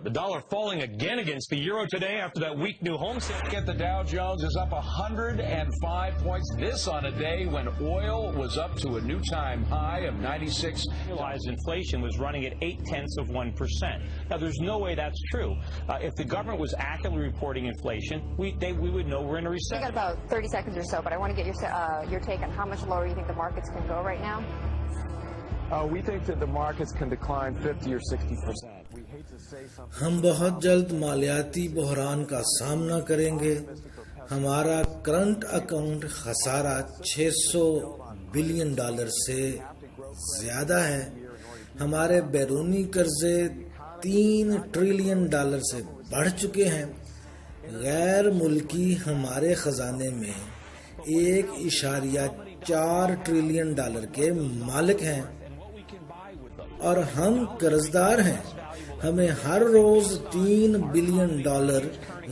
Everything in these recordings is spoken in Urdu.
The dollar falling again against the euro today after that weak new home sale. The Dow Jones is up 105 points. This on a day when oil was up to a new time high of 96. Realized inflation was running at 0.8%. Now, there's no way that's true. If the government was accurately reporting inflation, we would know we're in a recession. We got about 30 seconds or so, but I want to get your take on how much lower you think the markets can go right now. We think that the markets can decline 50 or 60%. ہم بہت جلد مالیاتی بحران کا سامنا کریں گے. ہمارا کرنٹ اکاؤنٹ خسارہ $600 بلین سے زیادہ ہے. ہمارے بیرونی قرضے $3 ٹریلین سے بڑھ چکے ہیں. غیر ملکی ہمارے خزانے میں $1.4 ٹریلین کے مالک ہیں اور ہم قرضدار ہیں. ہمیں ہر روز $3 بلین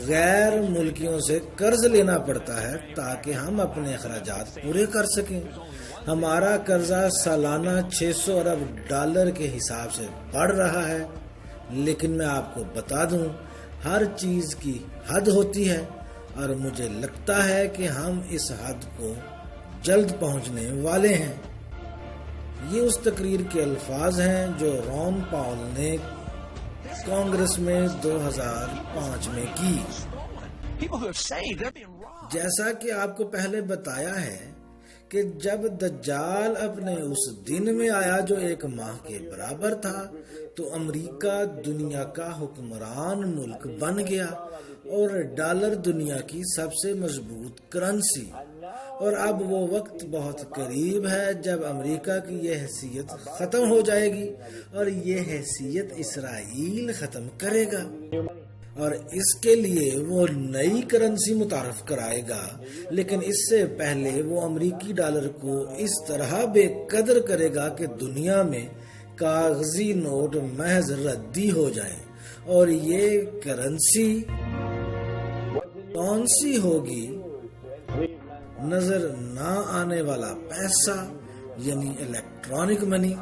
غیر ملکیوں سے قرض لینا پڑتا ہے تاکہ ہم اپنے اخراجات پورے کر سکیں. ہمارا قرضہ سالانہ $600 ارب کے حساب سے بڑھ رہا ہے. لیکن میں آپ کو بتا دوں ہر چیز کی حد ہوتی ہے اور مجھے لگتا ہے کہ ہم اس حد کو جلد پہنچنے والے ہیں. یہ اس تقریر کے الفاظ ہیں جو رون پاول نے کانگریس میں 2005 میں کی. جیسا کہ آپ کو پہلے بتایا ہے کہ جب دجال اپنے اس دن میں آیا جو 1 ماہ کے برابر تھا تو امریکہ دنیا کا حکمران ملک بن گیا اور ڈالر دنیا کی سب سے مضبوط کرنسی. اور اب وہ وقت بہت قریب ہے جب امریکہ کی یہ حیثیت ختم ہو جائے گی اور یہ حیثیت اسرائیل ختم کرے گا اور اس کے لیے وہ نئی کرنسی متعارف کرائے گا. لیکن اس سے پہلے وہ امریکی ڈالر کو اس طرح بے قدر کرے گا کہ دنیا میں کاغذی نوٹ محض ردی ہو جائیں. اور یہ کرنسی کون سی ہوگی؟ نظر نہ آنے والا پیسہ یعنی الیکٹرانک منی.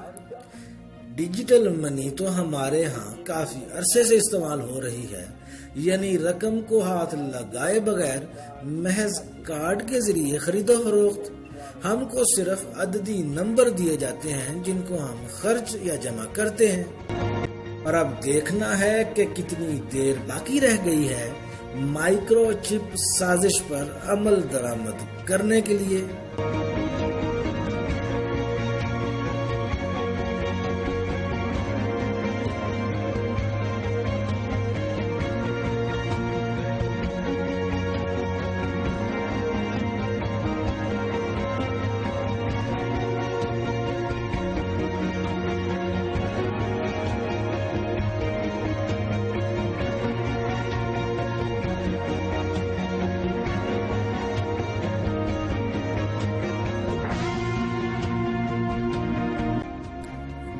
ڈیجیٹل منی تو ہمارے ہاں کافی عرصے سے استعمال ہو رہی ہے, یعنی رقم کو ہاتھ لگائے بغیر محض کارڈ کے ذریعے خرید و فروخت. ہم کو صرف عددی نمبر دیے جاتے ہیں جن کو ہم خرچ یا جمع کرتے ہیں. اور اب دیکھنا ہے کہ کتنی دیر باقی رہ گئی ہے مائکرو چپ سازش پر عمل درآمد کرنے کے لیے.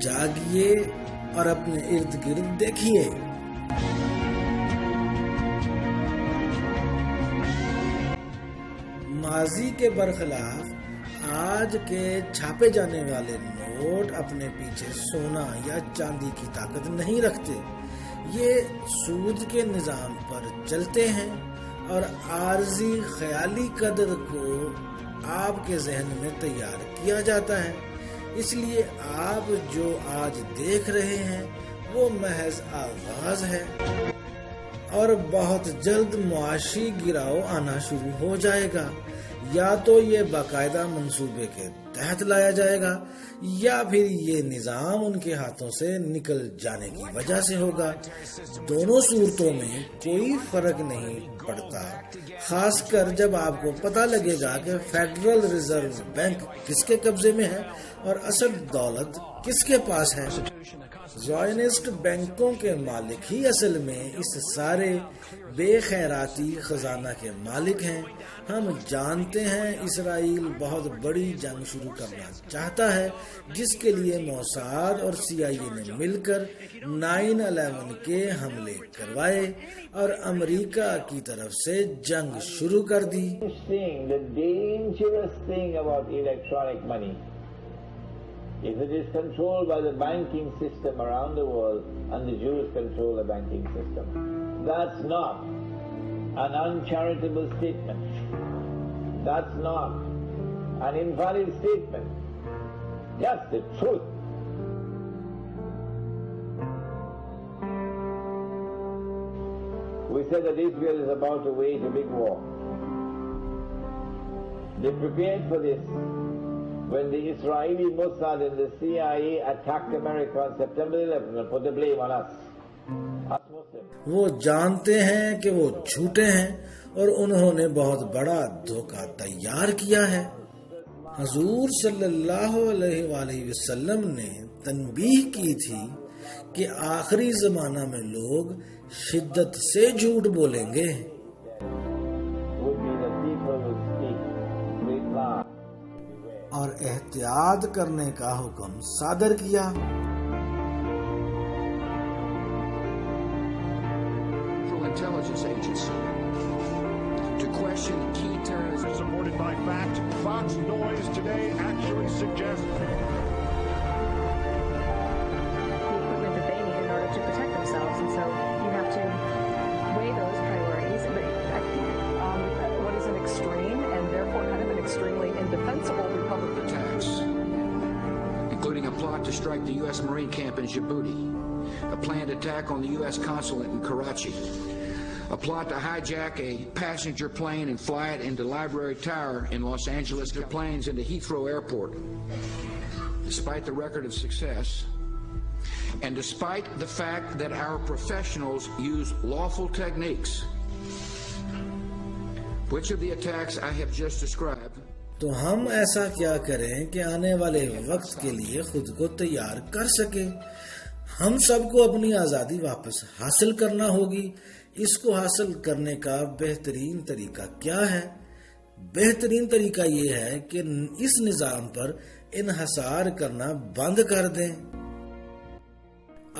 جاگیے اور اپنے ارد گرد دیکھیے. ماضی کے برخلاف آج کے چھاپے جانے والے نوٹ اپنے پیچھے سونا یا چاندی کی طاقت نہیں رکھتے. یہ سود کے نظام پر چلتے ہیں اور عارضی خیالی قدر کو آپ کے ذہن میں تیار کیا جاتا ہے. اس لیے آپ جو آج دیکھ رہے ہیں وہ محض آغاز ہے اور بہت جلد معاشی گراؤ آنا شروع ہو جائے گا. یا تو یہ باقاعدہ منصوبے کے تحت لایا جائے گا یا پھر یہ نظام ان کے ہاتھوں سے نکل جانے کی وجہ سے ہوگا. دونوں صورتوں میں کوئی فرق نہیں پڑتا, خاص کر جب آپ کو پتہ لگے گا کہ فیڈرل ریزرو بینک کس کے قبضے میں ہے اور اصل دولت کس کے پاس ہے. زائنسٹ بینکوں کے مالک ہی اصل میں اس سارے بے خیراتی خزانہ کے مالک ہیں. ہم جانتے ہیں اسرائیل بہت بڑی جنگ شروع کرنا چاہتا ہے جس کے لیے موساد اور CIA نے مل کر 9/11 کے حملے کروائے اور امریکہ کی طرف سے جنگ شروع کر دی. If it is controlled by the banking system around the world and the Jews control the banking system, that's not an uncharitable statement. That's not an invalid statement. Just the truth. We said that Israel is about to wage a big war. They prepared for this when the Israeli Mossad and the CIA attacked America on September 11 and put the blame on us. وہ جانتے ہیں کہ وہ جھوٹے ہیں اور انہوں نے بہت بڑا دھوکہ تیار کیا ہے. حضور صلی اللہ علیہ وآلہ وسلم نے تنبیہ کی تھی کہ آخری زمانہ میں لوگ شدت سے جھوٹ بولیں گے. اور احتیاط کرنے کا حکم صادر کیا. Intelligence agency to question key terrorists Supported by fact, Fox Noise today actually suggests the equipment that they need in order to protect themselves, and so you have to weigh those priorities. But I think what is an extreme and therefore kind of an extremely indefensible Republican attacks, including a plot to strike the U.S. Marine camp in Djibouti, a planned attack on the U.S. consulate in Karachi, a plot to hijack a passenger plane and fly it into Library Tower in Los Angeles, their planes into Heathrow Airport. Despite the record of success, and despite the fact that our professionals use lawful techniques, which of the attacks I have just described? تو ہم ایسا کیا کریں کہ آنے والے وقت کے لیے خود کو تیار کر سکیں. ہم سب کو اپنی آزادی واپس حاصل کرنا ہوگی. اس کو حاصل کرنے کا بہترین طریقہ کیا ہے؟ بہترین طریقہ یہ ہے کہ اس نظام پر انحصار کرنا بند کر دیں.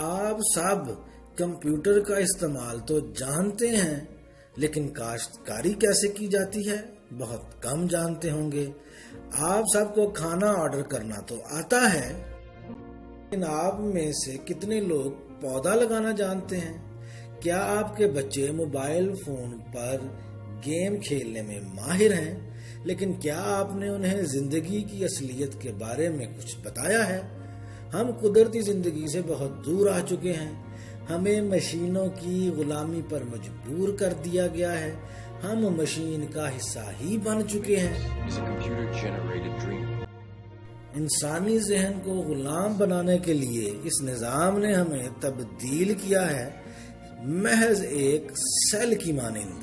آپ سب کمپیوٹر کا استعمال تو جانتے ہیں، لیکن کاشتکاری کیسے کی جاتی ہے بہت کم جانتے ہوں گے. آپ سب کو کھانا آرڈر کرنا تو آتا ہے، لیکن آپ میں سے کتنے لوگ پودا لگانا جانتے ہیں؟ کیا آپ کے بچے موبائل فون پر گیم کھیلنے میں ماہر ہیں؟ لیکن کیا آپ نے انہیں زندگی کی اصلیت کے بارے میں کچھ بتایا ہے؟ ہم قدرتی زندگی سے بہت دور آ چکے ہیں. ہمیں مشینوں کی غلامی پر مجبور کر دیا گیا ہے. ہم مشین کا حصہ ہی بن چکے ہیں. انسانی ذہن کو غلام بنانے کے لیے اس نظام نے ہمیں تبدیل کیا ہے محض ایک سیل کی مانند.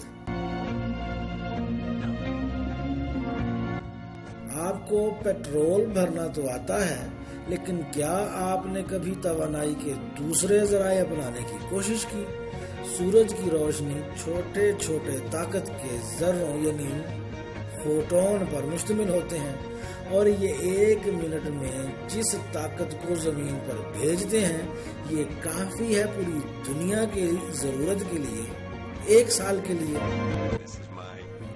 آپ کو پیٹرول بھرنا تو آتا ہے، لیکن کیا آپ نے کبھی توانائی کے دوسرے ذرائع اپنانے کی کوشش کی؟ سورج کی روشنی چھوٹے چھوٹے طاقت کے ذروں یعنی فوٹون پر مشتمل ہوتے ہیں، اور یہ 1 منٹ میں جس طاقت کو زمین پر بھیجتے ہیں یہ کافی ہے پوری دنیا کی ضرورت کے لیے 1 سال کے لیے.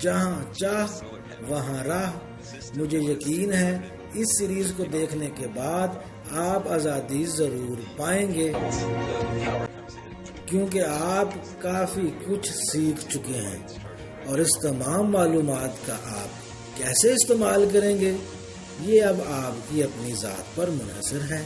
جہاں چاہ وہاں راہ. مجھے یقین ہے اس سیریز کو دیکھنے کے بعد آپ آزادی ضرور پائیں گے، کیونکہ آپ کافی کچھ سیکھ چکے ہیں، اور اس تمام معلومات کا آپ کیسے استعمال کریں گے یہ اب آپ کی اپنی ذات پر منحصر ہے.